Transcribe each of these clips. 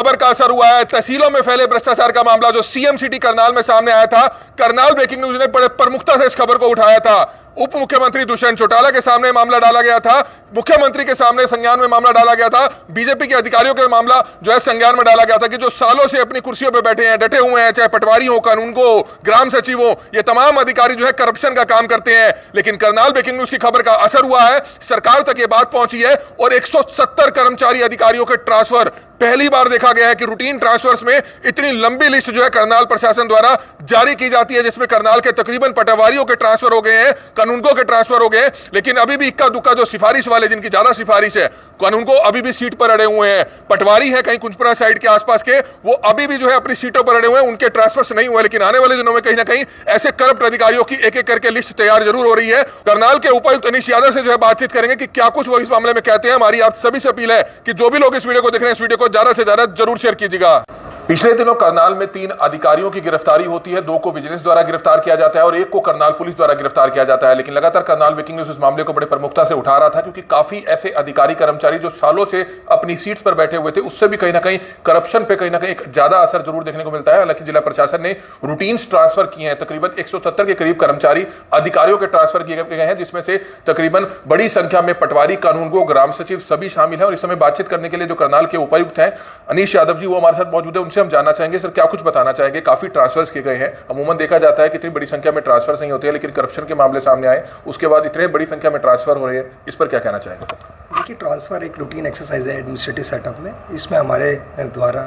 खबर का असर हुआ है। तहसीलों में फैले भ्रष्टाचार का मामला जो सीएम सिटी करनाल में सामने आया था, करनाल ब्रेकिंग न्यूज ने बड़े प्रमुखता से इस खबर को उठाया था। उप मुख्यमंत्री दुष्यंत चौटाला के सामने मामला डाला गया था, मुख्यमंत्री के सामने संज्ञान में मामला डाला गया था, बीजेपी के अधिकारियों के मामला जो है संज्ञान में डाला गया था कि जो सालों से अपनी कुर्सियों पर बैठे हैं, डटे हुए हैं, चाहे पटवारी हो, कानून को, ग्राम सचिव हो, ये तमाम अधिकारी जो है करप्शन का काम करते हैं। लेकिन करनाल ब्रेकिंग न्यूज की खबर का असर हुआ है, सरकार तक ये बात पहुंची है और 170 कर्मचारी अधिकारियों के ट्रांसफर पहली बार देखा गया है कि रूटीन ट्रांसफर्स में इतनी लंबी लिस्ट जो है करनाल प्रशासन द्वारा जारी की जाती है, जिसमें करनाल के तकरीबन पटवारियों के ट्रांसफर हो गए हैं, कानूनगो के ट्रांसफर हो गए। लेकिन अभी भी इक्का दुक्का जो सिफारिश वाले, जिनकी ज्यादा सिफारिश है, कानूनगो अभी भी सीट पर अड़े हुए हैं। पटवारी है कहीं कुंजपुरा साइड के आसपास के, वो अभी भी जो है अपनी सीटों पर अड़े हुए हैं, उनके ट्रांसफर्स नहीं हुए। लेकिन आने वाले दिनों में कहीं ना कहीं ऐसे करप्ट अधिकारियों की एक एक करके लिस्ट तैयार जरूर हो रही है। करनाल के उपायुक्त अनीश यादव से जो है बातचीत करेंगे कि क्या कुछ वो इस मामले में कहते हैं। हमारी आप सभी से अपील है कि जो भी लोग इस वीडियो को देख रहे हैं, इस वीडियो को ज्यादा से ज्यादा जरूर शेयर कीजिएगा। पिछले दिनों करनाल में 3 अधिकारियों की गिरफ्तारी होती है, 2 को विजिलेंस द्वारा गिरफ्तार किया जाता है और 1 को करनाल पुलिस द्वारा गिरफ्तार किया जाता है। लेकिन लगातार करनाल ब्रेकिंग न्यूज इस मामले को बड़े प्रमुखता से उठा रहा था, क्योंकि काफी ऐसे अधिकारी कर्मचारी जो सालों से अपनी सीट्स पर बैठे हुए थे, उससे भी कहीं ना कहीं करप्शन पे कहीं ना कहीं एक ज्यादा असर जरूर देखने को मिलता है। हालांकि जिला प्रशासन ने रूटीन ट्रांसफर किए हैं, तकरीबन 170 के करीब कर्मचारी अधिकारियों के ट्रांसफर किए गए हैं, जिसमें से तकरीबन बड़ी संख्या में पटवारी, कानूनगो, ग्राम सचिव सभी शामिल है। और इस समय बातचीत करने के लिए जो करनाल के उपायुक्त हैं अनीश यादव जी, वो हमारे साथ मौजूद है। उनसे हम जानना चाहेंगे, सर क्या कुछ बताना चाहेंगे। काफी ट्रांसफर्स किए गए हैं, अमूमन देखा जाता है कि इतनी बड़ी संख्या में ट्रांसफर्स नहीं होते हैं, लेकिन करप्शन के मामले सामने आए उसके बाद इतने बड़ी संख्या में ट्रांसफर हो रहे हैं, इस पर क्या कहना चाहेंगे। देखिए, ट्रांसफर एक रूटीन एक्सरसाइज है एडमिनिस्ट्रेटिव सेटअप में। इसमें हमारे द्वारा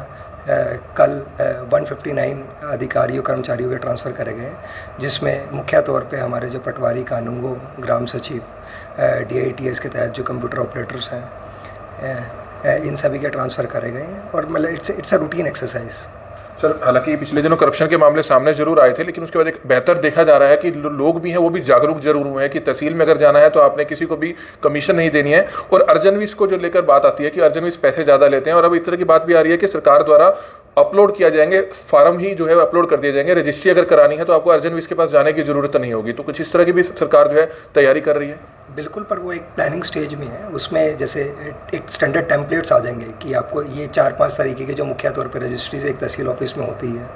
कल 159 अधिकारियों कर्मचारियों के ट्रांसफ़र करे गए हैं, जिसमें मुख्य तौर पे हमारे जो पटवारी, कानूनगो, ग्राम सचिव, DITS के तहत जो कंप्यूटर ऑपरेटर्स हैं, इन सभी के ट्रांसफ़र करे गए हैं। और मतलब it's a routine exercise. Sir, हालांकि पिछले दिनों करप्शन के मामले सामने जरूर आए थे, लेकिन उसके बाद एक बेहतर देखा जा रहा है कि लोग भी हैं, वो भी जागरूक जरूर हुए हैं कि तहसील में अगर जाना है तो आपने किसी को भी कमीशन नहीं देनी है। और अर्जनविस को जो लेकर बात आती है कि अर्जनविस पैसे ज़्यादा लेते हैं, और अब इस तरह की बात भी आ रही है कि सरकार द्वारा अपलोड किया जाएंगे, फार्म ही जो है अपलोड कर दिए जाएंगे, रजिस्ट्री अगर करानी है तो आपको अर्जनविस के पास जाने की जरूरत नहीं होगी। तो कुछ इस तरह की भी सरकार जो है तैयारी कर रही है। बिल्कुल, पर वो एक प्लानिंग स्टेज में है। उसमें जैसे एक स्टैंडर्ड टेम्पलेट्स आ जाएंगे कि आपको ये 4-5 तरीके के, जो मुख्य तौर पे रजिस्ट्री से एक तहसील ऑफिस में होती है,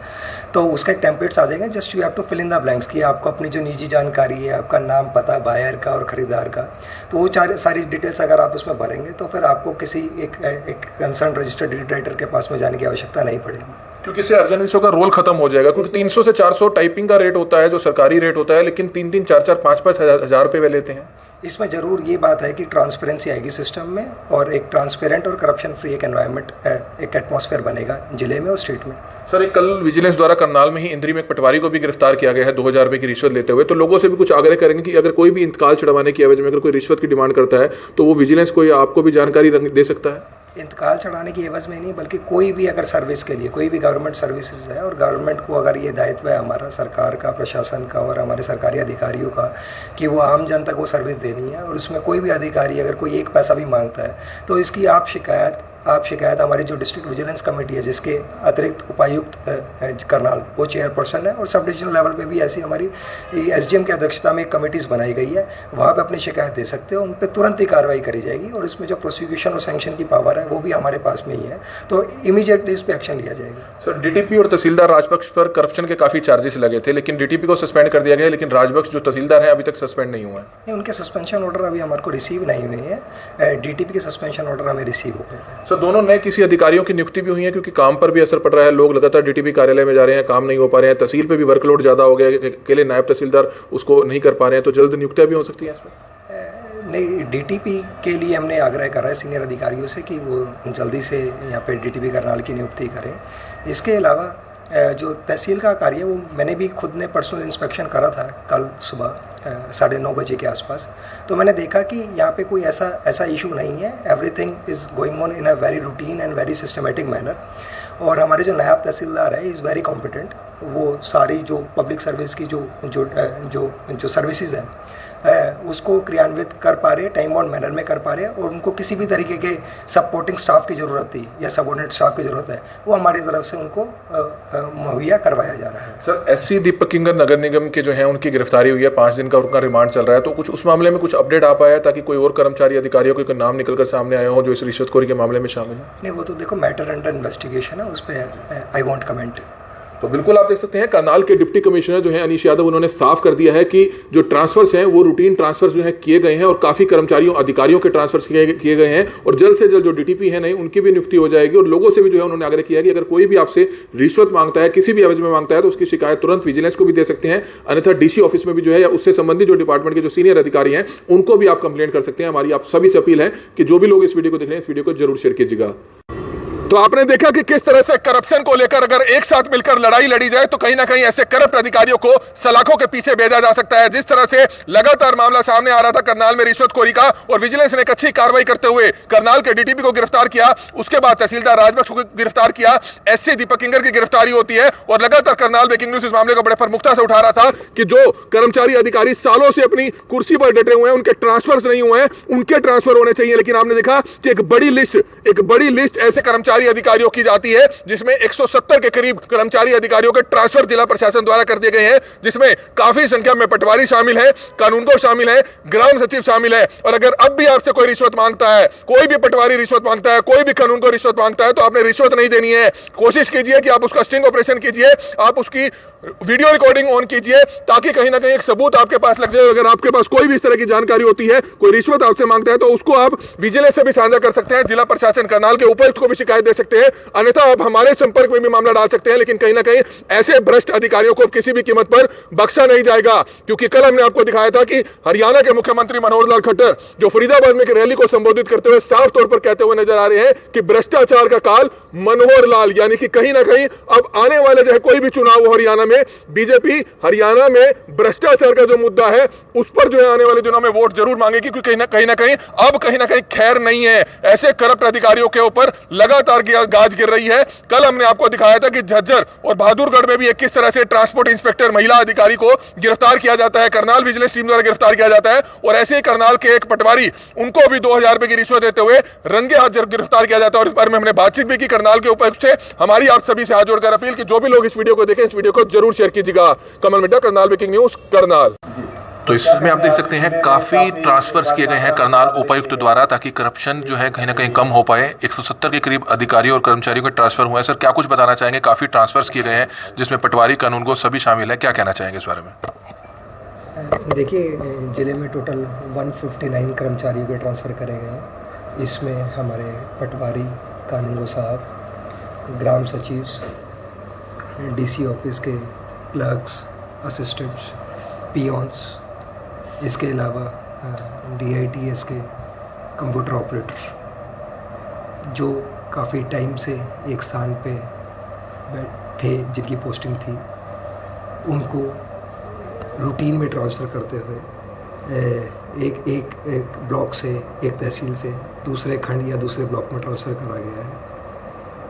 तो उसका एक टेम्पलेट्स आ जाएगा। Just you have to fill in the blanks कि आपको अपनी जो निजी जानकारी है, आपका नाम, पता, बायर का और ख़रीदार का, तो वो सारी डिटेल्स अगर आप उसमें भरेंगे तो फिर आपको किसी एक कंसर्न रजिस्टर्ड डीड राइटर के पास में जाने की आवश्यकता नहीं पड़ेगी, क्योंकि इससे अर्जनविसों का रोल खत्म हो जाएगा। कुछ 300 से 400 टाइपिंग का रेट होता है, जो सरकारी रेट होता है, लेकिन 3-3, 4-4, 5-5 हज़ार रुपये वे लेते हैं। इसमें ज़रूर ये बात है कि ट्रांसपेरेंसी आएगी सिस्टम में, और एक ट्रांसपेरेंट और करप्शन फ्री एक एनवायरनमेंट, एक एटमॉस्फेयर बनेगा जिले में और स्टेट में। सर, एक कल विजिलेंस द्वारा करनाल में ही इंद्री में एक पटवारी को भी गिरफ्तार किया गया है 2000 रुपये की रिश्वत लेते हुए। तो लोगों से भी कुछ आग्रह करेंगे कि अगर कोई भी इंतकाल चढ़वाने की एवज में अगर कोई रिश्वत की डिमांड करता है तो वो विजिलेंस को या आपको भी जानकारी दे सकता है। इंतकाल चढ़ाने की एवज में नहीं, बल्कि कोई भी अगर सर्विस के लिए, कोई भी गवर्नमेंट सर्विसेज है और गवर्नमेंट को अगर ये दायित्व है हमारा, सरकार का, प्रशासन का और हमारे सरकारी अधिकारियों का, कि वो आम जन तक वो सर्विस देनी है, और उसमें कोई भी अधिकारी अगर कोई एक पैसा भी मांगता है तो इसकी आप शिकायत हमारी जो डिस्ट्रिक्ट विजिलेंस कमेटी है, जिसके अतिरिक्त उपायुक्त करनाल वो चेयरपर्सन है, और सब डिविजनल लेवल पे भी ऐसी हमारी SDM की अध्यक्षता में एक कमेटीज़ बनाई गई है, वहाँ पे अपनी शिकायत दे सकते हो, उन पर तुरंत ही कार्रवाई करी जाएगी। और इसमें जो प्रोसिक्यूशन और सैंक्शन की पावर है वो भी हमारे पास में ही है, तो इमीडिएटली इस पर एक्शन लिया जाएगा। सर, DTP और तहसीलदार राजपक्ष पर करप्शन के काफ़ी चार्जेस लगे थे, लेकिन DTP को सस्पेंड कर दिया गया है, लेकिन राजपक्ष जो तहसीलदार हैं अभी तक सस्पेंड नहीं हुए हैं। नहीं, उनके सस्पेंशन ऑर्डर अभी हमारे को रिसीव नहीं हुए हैं। DTP के सस्पेंशन ऑर्डर हमें रिसीव हो गए। सर, दोनों नए किसी अधिकारियों की नियुक्ति भी हुई है, क्योंकि काम पर भी असर पड़ रहा है। लोग लगातार DTP कार्यालय में जा रहे हैं, काम नहीं हो पा रहे हैं, तहसील पे भी वर्कलोड ज़्यादा हो गया है, अकेले नायब तहसीलदार उसको नहीं कर पा रहे हैं, तो जल्द नियुक्तियाँ भी हो सकती हैं इसमें। नहीं, DTP के लिए हमने आग्रह करा है सीनियर अधिकारियों से कि वो जल्दी से यहाँ पे DTP करनाल की नियुक्ति करें। इसके अलावा जो तहसील का कार्य है, वो मैंने भी खुद ने पर्सनल इंस्पेक्शन करा था कल सुबह 9:30 बजे के आसपास। तो मैंने देखा कि यहाँ पे कोई ऐसा इशू नहीं है। Everything is going on in a very routine and very systematic manner. और हमारे जो नायब तहसीलदार है इज़ वेरी कॉम्पिटेंट, वो सारी जो पब्लिक सर्विस की जो सर्विसेज हैं उसको क्रियान्वित कर पा रहे हैं, टाइम बाउंड मैनर में कर पा रहे हैं, और उनको किसी भी तरीके के सपोर्टिंग स्टाफ की ज़रूरत थी या सबऑर्डिनेट स्टाफ की ज़रूरत है, वो हमारी तरफ से उनको मुहैया करवाया जा रहा है। सर, एससी दीपक किंगर नगर निगम के जो हैं उनकी गिरफ्तारी हुई है, 5 दिन का उनका रिमांड चल रहा है, तो कुछ उस मामले में कुछ अपडेट आ पाया है ताकि कोई और कर्मचारी अधिकारियों के नाम निकलकर सामने आए हो जो इस रिश्वतखोरी के मामले में शामिल है? नहीं, वो तो देखो मैटर अंडर इन्वेस्टिगेशन है, उस पर आई वॉन्ट कमेंट। तो बिल्कुल आप देख सकते हैं करनाल के डिप्टी कमिश्नर जो हैं अनीश यादव, उन्होंने साफ कर दिया है कि जो ट्रांसफर्स हैं वो रूटीन ट्रांसफर्स जो हैं किए गए हैं और काफी कर्मचारियों अधिकारियों के ट्रांसफर्स किए गए हैं, और जल्द से जल्द जो डीटीपी है नहीं उनकी भी नियुक्ति हो जाएगी। और लोगों से भी जो है उन्होंने आग्रह किया है कि अगर कोई भी आपसे रिश्वत मांगता है, किसी भी एवज में मांगता है, तो उसकी शिकायत तुरंत विजिलेंस को भी दे सकते हैं, अन्यथा डीसी ऑफिस में भी जो है या उससे संबंधित जो डिपार्टमेंट के जो सीनियर अधिकारी हैं उनको भी आप कंप्लेंट कर सकते हैं। हमारी आप सभी से अपील है कि जो भी लोग इस वीडियो को देख रहे हैं इस वीडियो को जरूर शेयर कीजिएगा। तो आपने देखा कि किस तरह से करप्शन को लेकर अगर एक साथ मिलकर लड़ाई लड़ी जाए तो कहीं ना कहीं ऐसे करप्ट अधिकारियों को सलाखों के पीछे भेजा जा सकता है। जिस तरह से लगातार मामला सामने आ रहा था करनाल में रिश्वतखोरी का, और विजिलेंस ने एक अच्छी कार्रवाई करते हुए करनाल के डीटीपी को गिरफ्तार किया, उसके बाद तहसीलदार राजबख्श को गिरफ्तार किया, एससी दीपक किंगर की गिरफ्तारी होती है, और लगातार करनाल ब्रेकिंग न्यूज इस मामले को बड़े प्रमुखता से उठा रहा था कि जो कर्मचारी अधिकारी सालों से अपनी कुर्सी पर डटे हुए हैं, उनके ट्रांसफर नहीं हुए हैं, उनके ट्रांसफर होने चाहिए। लेकिन आपने देखा कि एक बड़ी लिस्ट ऐसे कर्मचारी अधिकारियों की है जिसमें 170 के करीब कर्मचारी अधिकारियों के ट्रांसफर जिला प्रशासन द्वारा कर दिए गए हैं, जिसमें काफी संख्या में पटवारी शामिल है, कानूनगो शामिल है, ग्राम सचिव शामिल है। और अगर अब भी आपसे कोई रिश्वत मांगता है, कोई भी पटवारी रिश्वत मांगता है, कोई भी कानूनगो रिश्वत मांगता है, तो आपने रिश्वत नहीं देनी है। कोशिश कीजिए कि आप उसका स्टिंग ऑपरेशन कीजिए, आप उसकी वीडियो रिकॉर्डिंग ऑन कीजिए, ताकि कहीं ना कहीं एक सबूत आपके पास लग जाए। अगर आपके पास कोई भी इस तरह की जानकारी होती है, कोई रिश्वत आपसे मांगता है, तो उसको आप विजिलेंस से भी साझा कर सकते हैं, जिला प्रशासन करनाल के उपायुक्त को भी शिकायत दे सकते हैं, अन्यथा आप हमारे संपर्क में भी मामला डाल सकते हैं। लेकिन कहीं ना कहीं ऐसे भ्रष्ट अधिकारियों को किसी भी कीमत पर बख्शा नहीं जाएगा, क्योंकि कल हमने आपको दिखाया था कि हरियाणा के मुख्यमंत्री मनोहर लाल खट्टर जो फरीदाबाद में एक रैली को संबोधित करते हुए साफ तौर पर कहते हुए नजर आ रहे हैं कि भ्रष्टाचार का काल मनोहर लाल, यानी कि कहीं ना कहीं अब आने वाले जो है कोई भी चुनाव हो हरियाणा में, बीजेपी हरियाणा में भ्रष्टाचार का जो मुद्दा है उस पर जो है आने वाले दिनों में वोट जरूर मांगेगी, क्योंकि कहीं ना कहीं अब कहीं ना कहीं खैर नहीं है। ऐसे करप्ट अधिकारियों के ऊपर लगातार गाज गिर रही है। कल हमने आपको दिखाया था कि झज्जर और बहादुरगढ़ में भी एक किस तरह से ट्रांसपोर्ट इंस्पेक्टर महिला अधिकारी को गिरफ्तार किया जाता है, करनाल विजिलेंस टीम द्वारा गिरफ्तार किया जाता है, और ऐसे ही करनाल के एक पटवारी, उनको भी 2000 रुपए की रिश्वत देते हुए रंगे हाथ गिरफ्तार किया जाता है। और इस बारे में हमने बातचीत भी की करनाल के उपायुक्त से। हमारी आप सभी से हाथ जोड़कर अपील कि जो भी लोग इस वीडियो को देखें, इस वीडियो को जरूर शेयर कीजिएगा। कमल मिड्डा, करनाल ब्रेकिंग न्यूज, करनाल। तो इसमें आप देख सकते हैं काफ़ी ट्रांसफर्स किए गए हैं करनाल उपायुक्त द्वारा, ताकि करप्शन जो है कहीं ना कहीं कम हो पाए। 170 के करीब अधिकारियों और कर्मचारियों के ट्रांसफर हुए हैं। सर, क्या कुछ बताना चाहेंगे? काफ़ी ट्रांसफर्स किए गए हैं जिसमें पटवारी, कानूनगो सभी शामिल है, क्या कहना चाहेंगे इस बारे में? देखिए, जिले में टोटल 159 कर्मचारियों के ट्रांसफ़र करे गए हैं। इसमें हमारे पटवारी, कानूनगो साहब, ग्राम सचिव, डीसी ऑफिस के क्लर्क्स, असिस्टेंट्स, पियोन्स, इसके अलावा DITS के कंप्यूटर ऑपरेटर जो काफ़ी टाइम से एक स्थान पे थे, जिनकी पोस्टिंग थी, उनको रूटीन में ट्रांसफ़र करते हुए एक ब्लॉक से, एक तहसील से दूसरे खंड या दूसरे ब्लॉक में ट्रांसफ़र करा गया है।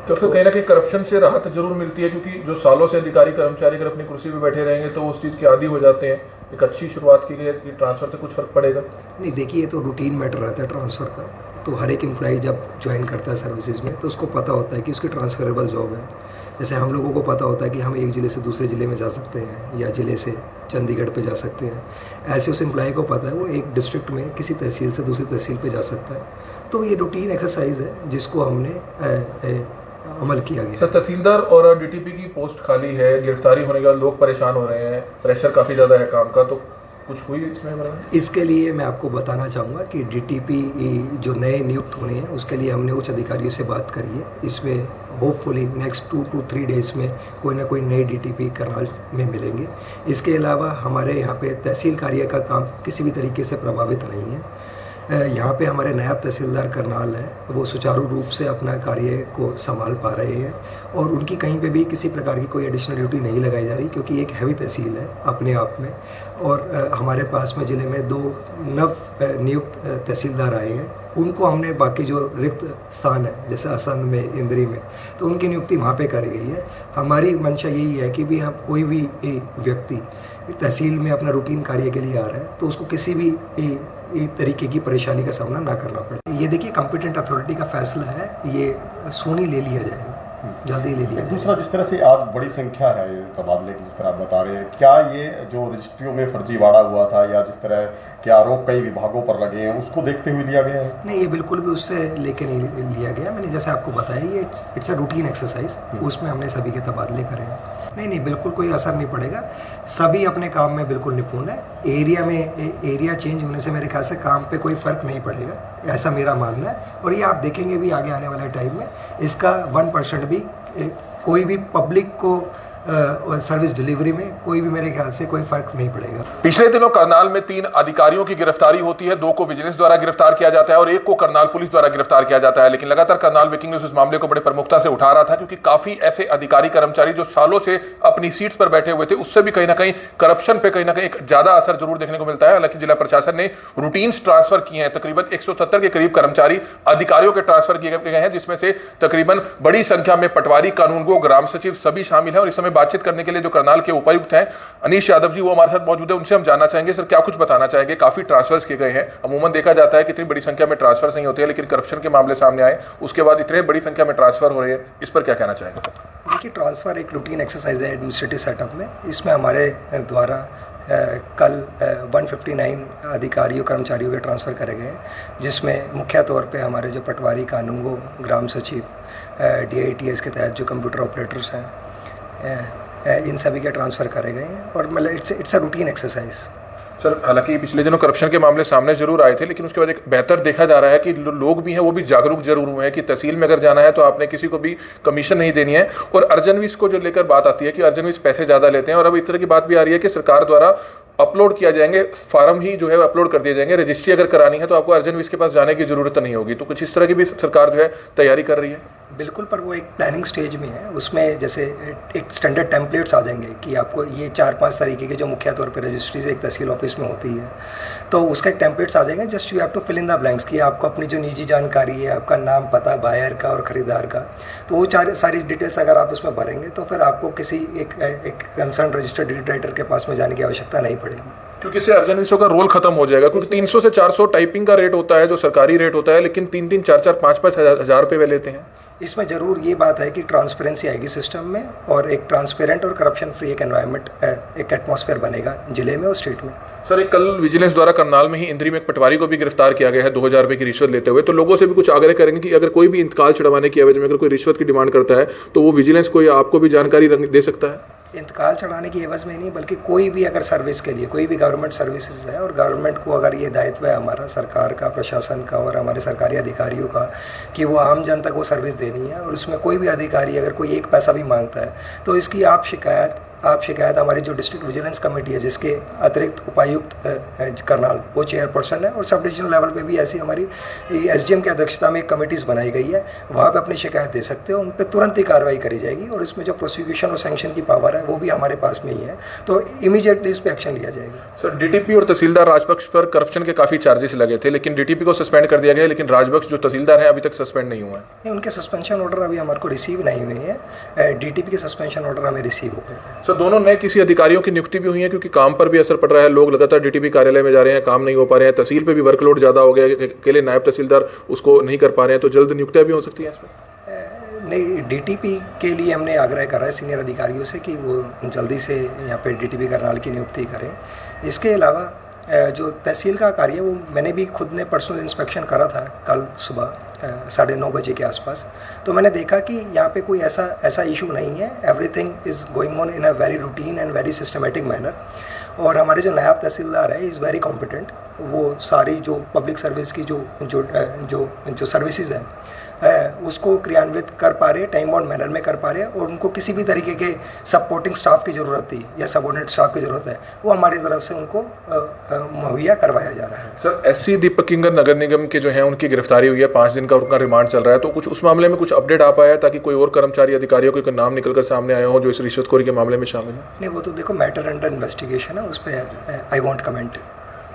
तो फिर कहीं ना कहीं करप्शन से राहत जरूर मिलती है, क्योंकि जो सालों से अधिकारी कर्मचारी अगर अपनी कुर्सी पे बैठे रहेंगे तो उस चीज़ के आदी हो जाते हैं। एक अच्छी शुरुआत की गई है कि ट्रांसफ़र से कुछ फ़र्क पड़ेगा? नहीं, देखिए, ये तो रूटीन मैटर रहता है ट्रांसफ़र का। तो हर एक एम्प्लॉई जब ज्वाइन करता है सर्विसेज में तो उसको पता होता है कि उसकी ट्रांसफरेबल जॉब है। जैसे हम लोगों को पता होता है कि हम एक ज़िले से दूसरे ज़िले में जा सकते हैं या ज़िले से चंडीगढ़ पे जा सकते हैं, ऐसे उस एम्प्लॉई को पता है वो एक डिस्ट्रिक्ट में किसी तहसील से दूसरी तहसील पे जा सकता है। तो ये रूटीन एक्सरसाइज है जिसको हमने अमल किया गया। सर, तहसीलदार और डीटीपी की पोस्ट खाली है, गिरफ्तारी होने के बाद लोग परेशान हो रहे हैं, प्रेशर काफ़ी ज़्यादा है काम का, तो कुछ हुई इसमें? इसके लिए मैं आपको बताना चाहूँगा कि डीटीपी जो नए नियुक्त होने हैं उसके लिए हमने उच्च अधिकारियों से बात करी है। इसमें होपफुली नेक्स्ट 2 to 3 डेज़ में कोई ना कोई नए डीटीपी करनाल में मिलेंगे। इसके अलावा हमारे यहाँ पे तहसील कार्य का काम किसी भी तरीके से प्रभावित नहीं है। यहाँ पे हमारे नायब तहसीलदार करनाल हैं, वो सुचारू रूप से अपना कार्य को संभाल पा रहे हैं और उनकी कहीं पे भी किसी प्रकार की कोई एडिशनल ड्यूटी नहीं लगाई जा रही, क्योंकि एक हैवी तहसील है अपने आप में। और हमारे पास में ज़िले में 2 नव नियुक्त तहसीलदार आए हैं उनको हमने बाकी जो रिक्त स्थान है जैसे असंध में, इंद्री में, तो उनकी नियुक्ति वहाँ पे करी गई है। हमारी मंशा यही है कि भी हम कोई भी व्यक्ति तहसील में अपना रूटीन कार्य के लिए आ रहा है तो उसको किसी भी तरीके की परेशानी का सामना ना करना पड़े। ये देखिए कॉम्पिटेंट अथॉरिटी का फैसला है, ये सोनी ले लिया जाएगा, जल्दी ले लिया। दूसरा, जिस तरह से आज बड़ी संख्या है ये तबादले की, जिस तरह आप बता रहे हैं, क्या ये जो रजिस्ट्रियों में फर्जीवाड़ा हुआ था या जिस तरह के आरोप कई विभागों पर लगे हैं उसको देखते हुए लिया गया है? नहीं, ये बिल्कुल भी उससे लेके नहीं लिया गया। मैंने जैसे आपको बताया ये इट्स अ रूटीन एक्सरसाइज, उसमें हमने सभी के तबादले करे हैं। नहीं, बिल्कुल कोई असर नहीं पड़ेगा, सभी अपने काम में बिल्कुल निपुण है। एरिया चेंज होने से मेरे ख्याल से काम पे कोई फ़र्क नहीं पड़ेगा, ऐसा मेरा मानना है। और ये आप देखेंगे भी आगे आने वाले टाइम में इसका 1% भी कोई भी पब्लिक को सर्विस डिलीवरी में कोई भी मेरे ख्याल से कोई फर्क नहीं पड़ेगा। पिछले दिनों करनाल में 3 अधिकारियों की गिरफ्तारी होती है, 2 को विजिलेंस द्वारा गिरफ्तार किया जाता है और 1 को करनाल पुलिस द्वारा गिरफ्तार किया जाता है। लेकिन लगातार करनाल ब्रेकिंग न्यूज इस मामले को बड़े प्रमुखता से उठा रहा था क्योंकि काफी ऐसे अधिकारी कर्मचारी जो सालों से अपनी सीट्स पर बैठे हुए थे, उससे भी कहीं ना कहीं करप्शन पे कहीं ना कहीं एक ज्यादा असर जरूर देखने को मिलता है। हालांकि जिला प्रशासन ने रूटीन्स ट्रांसफर किए हैं, तकरीबन 170 के करीब कर्मचारी अधिकारियों के ट्रांसफर किए गए हैं, जिसमें से तकरीबन बड़ी संख्या में पटवारी, कानूनगो, ग्राम सचिव सभी शामिल हैं। और इस समय बातचीत करने के लिए करनाल के उपायुक्त हैं अनीश यादव जी, वो हमारे साथ मौजूद है। उनसे हम जानना चाहेंगे सर क्या कुछ बताना चाहेंगे। काफी ट्रांसफर्स किए गए हैं, अमूमन देखा जाता है कि इतनी बड़ी संख्या में ट्रांसफर्स नहीं होते हैं, लेकिन करप्शन के मामले सामने आए उसके बाद इतने बड़ी संख्या में ट्रांसफर हो रहे हैं, इस पर क्या कहना चाहेंगे? देखिए, ट्रांसफर एक रूटीन एक्सरसाइज है एडमिनिस्ट्रेटिव सेटअप में। इसमें हमारे द्वारा कल 159 अधिकारियों कर्मचारियों के ट्रांसफ़र करे गए, जिसमें मुख्य तौर पे हमारे जो पटवारी, कानूनगो, ग्राम सचिव, DITS के तहत जो कंप्यूटर ऑपरेटर्स हैं, इन सभी के ट्रांसफ़र करे गए हैं। और मतलब it's a routine exercise. Sir, हालांकि पिछले दिनों करप्शन के मामले सामने जरूर आए थे, लेकिन उसके बाद एक बेहतर देखा जा रहा है कि लोग भी हैं वो भी जागरूक जरूर हुए हैं कि तहसील में अगर जाना है तो आपने किसी को भी कमीशन नहीं देनी है। और अर्जनविस को जो लेकर बात आती है कि अर्जनविस पैसे ज़्यादा लेते हैं, और अब इस तरह की बात भी आ रही है कि सरकार द्वारा अपलोड किया जाएंगे, फार्म ही जो है अपलोड कर दिए जाएंगे, रजिस्ट्री अगर करानी है तो आपको अर्जनविस के पास जाने की जरूरत नहीं होगी। तो कुछ इस तरह की भी सरकार जो है तैयारी कर रही है। बिल्कुल, पर वो एक प्लानिंग स्टेज में है। उसमें जैसे एक स्टैंडर्ड टेम्पलेट्स आ जाएंगे कि आपको ये 4-5 तरीके के जो मुख्य तौर पे रजिस्ट्री से एक तहसील ऑफिस में होती है, तो उसका एक टेम्पलेट्स आ जाएंगे। Just you have to fill in the blanks कि आपको अपनी जो निजी जानकारी है, आपका नाम, पता, बायर का और ख़रीदार का, तो वो सारी डिटेल्स अगर आप उसमें भरेंगे तो फिर आपको किसी एक कंसर्न रजिस्टर्ड डीड राइटर के पास में जाने की आवश्यकता नहीं पड़ेगी, क्योंकि इससे अर्जनविसों का रोल खत्म हो जाएगा। क्योंकि 300 से 400 टाइपिंग का रेट होता है जो सरकारी रेट होता है, लेकिन 3-3, 4-4, 5-5 हज़ार रुपये वे लेते हैं। इसमें ज़रूर ये बात है कि ट्रांसपेरेंसी आएगी सिस्टम में, और एक ट्रांसपेरेंट और करप्शन फ्री एक एनवायरनमेंट, एक एटमॉस्फेयर बनेगा जिले में और स्टेट में। सर, एक कल विजिलेंस द्वारा करनाल में ही इंद्री में एक पटवारी को भी गिरफ्तार किया गया है 2000 रुपये की रिश्वत लेते हुए। तो लोगों से भी कुछ आग्रह करेंगे कि अगर कोई भी इंतकाल छुड़वाने की एवज में अगर कोई रिश्वत की डिमांड करता है तो वो विजिलेंस को या आपको भी जानकारी दे सकता है? इंतकाल चढ़ाने की एवज में नहीं, बल्कि कोई भी अगर सर्विस के लिए, कोई भी गवर्नमेंट सर्विसेज है और गवर्नमेंट को अगर ये दायित्व है हमारा, सरकार का, प्रशासन का और हमारे सरकारी अधिकारियों का, कि वो आम जन तक वो सर्विस देनी है, और उसमें कोई भी अधिकारी अगर कोई एक पैसा भी मांगता है तो इसकी आप शिकायत हमारी जो डिस्ट्रिक्ट विजिलेंस कमेटी है, जिसके अतिरिक्त उपायुक्त करनाल वो चेयरपर्सन है, और सब डिविजनल लेवल पे भी ऐसी हमारी SDM की अध्यक्षता में कमेटीज़ बनाई गई है, वहाँ पे अपनी शिकायत दे सकते हो, उन पर तुरंत ही कार्रवाई करी जाएगी। और इसमें जो प्रोसिक्यूशन और सैंक्शन की पावर है वो भी हमारे पास में ही है, तो इमीडिएटली इस पर एक्शन लिया जाएगा। सर, DTP और तहसीलदार राजबख्श पर करप्शन के काफ़ी चार्जेस लगे थे, लेकिन DTP को सस्पेंड कर दिया गया है, लेकिन राजबख्श जो तहसीलदार हैं अभी तक सस्पेंड नहीं हुए हैं। नहीं, उनके सस्पेंशन ऑर्डर अभी हमारे को रिसीव नहीं हुए हैं। DTP के सस्पेंशन ऑर्डर हमें रिसीव हो गए हैं। सर, दोनों नए किसी अधिकारियों की नियुक्ति भी हुई है, क्योंकि काम पर भी असर पड़ रहा है, लोग लगातार DTP कार्यालय में जा रहे हैं, काम नहीं हो पा रहे हैं, तहसील पे भी वर्कलोड ज़्यादा हो गया है, अकेले नायब तहसीलदार उसको नहीं कर पा रहे हैं, तो जल्द नियुक्तियाँ भी हो सकती हैं इसमें? नहीं, DTP के लिए हमने आग्रह करा है सीनियर अधिकारियों से कि वो जल्दी से यहाँ पे DTP करनाल की नियुक्ति करें। इसके अलावा जो तहसील का कार्य है वो मैंने भी खुद ने पर्सनल इंस्पेक्शन करा था कल सुबह 9:30 बजे के आसपास, तो मैंने देखा कि यहाँ पे कोई ऐसा इशू नहीं है। Everything is going on in a very routine and very systematic manner. और हमारे जो नायब तहसीलदार है इज़ वेरी कॉम्पिटेंट, वो सारी जो पब्लिक सर्विस की जो सर्विसेज हैं उसको क्रियान्वित कर पा रहे हैं, टाइम बाउंड मैनर में कर पा रहे हैं, और उनको किसी भी तरीके के सपोर्टिंग स्टाफ की ज़रूरत थी या सबऑर्डिनेट स्टाफ की ज़रूरत है, वो हमारी तरफ से उनको मुहैया करवाया जा रहा है। सर, SC दीपक किंगर नगर निगम के जो हैं उनकी गिरफ्तारी हुई है, 5 दिन का उनका रिमांड चल रहा है, तो कुछ उस मामले में कुछ अपडेट आ पाया ताकि कोई और कर्मचारी अधिकारियों के नाम निकल कर सामने आए हो जो इस रिश्वतखोरी के मामले में शामिल है? नहीं, वो तो देखो मैटर अंडर इन्वेस्टिगेशन है, उस पर आई वॉन्ट कमेंट।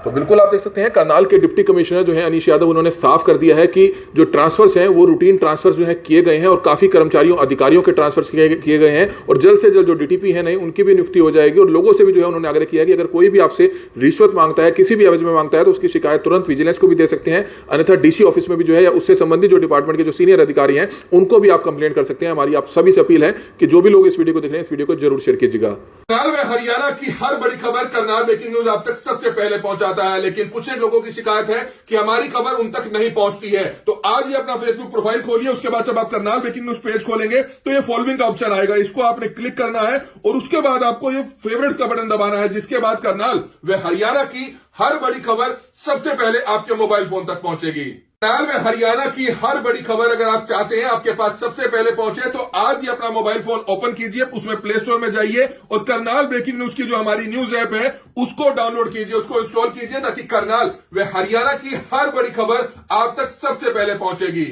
तो बिल्कुल आप देख सकते हैं करनाल के डिप्टी कमिश्नर जो है अनीश यादव, उन्होंने साफ कर दिया है कि जो ट्रांसफर्स हैं वो रूटीन ट्रांसफर्स जो है किए गए हैं और काफी कर्मचारियों अधिकारियों के ट्रांसफर्स किए गए हैं और जल्द से जल्द जो डीटीपी है नहीं उनकी भी नियुक्ति हो जाएगी। और लोगों से भी जो है उन्होंने आग्रह किया है कि अगर कोई भी आपसे रिश्वत मांगता है, किसी भी एवज में मांगता है, तो उसकी शिकायत तुरंत विजिलेंस को भी दे सकते हैं, अन्यथा डीसी ऑफिस में भी जो है या उससे संबंधित जो डिपार्टमेंट के जो सीनियर अधिकारी हैं उनको भी आप कंप्लेंट कर सकते हैं। हमारी आप सभी से अपील है कि जो भी लोग इस वीडियो को देख रहे हैं इस वीडियो को जरूर शेयर कीजिएगा। करनाल में हरियाणा की हर बड़ी खबर करनाल ब्रेकिंग न्यूज आप तक सबसे पहले पहुंचाता है, लेकिन कुछ एक लोगों की शिकायत है कि हमारी खबर उन तक नहीं पहुंचती है। तो आज ही अपना फेसबुक प्रोफाइल खोलिए, उसके बाद जब आप करनाल ब्रेकिंग न्यूज पेज खोलेंगे तो ये फॉलोइंग का ऑप्शन आएगा, इसको आपने क्लिक करना है और उसके बाद आपको ये फेवरेट्स का बटन दबाना है, जिसके बाद करनाल व हरियाणा की हर बड़ी खबर सबसे पहले आपके मोबाइल फोन तक पहुंचेगी। करनाल में हरियाणा की हर बड़ी खबर अगर आप चाहते हैं आपके पास सबसे पहले पहुंचे तो आज ही अपना मोबाइल फोन ओपन कीजिए, उसमें प्ले स्टोर में जाइए और करनाल ब्रेकिंग न्यूज की जो हमारी न्यूज ऐप है उसको डाउनलोड कीजिए, उसको इंस्टॉल कीजिए, ताकि करनाल व हरियाणा की हर बड़ी खबर आप तक सबसे पहले पहुंचेगी।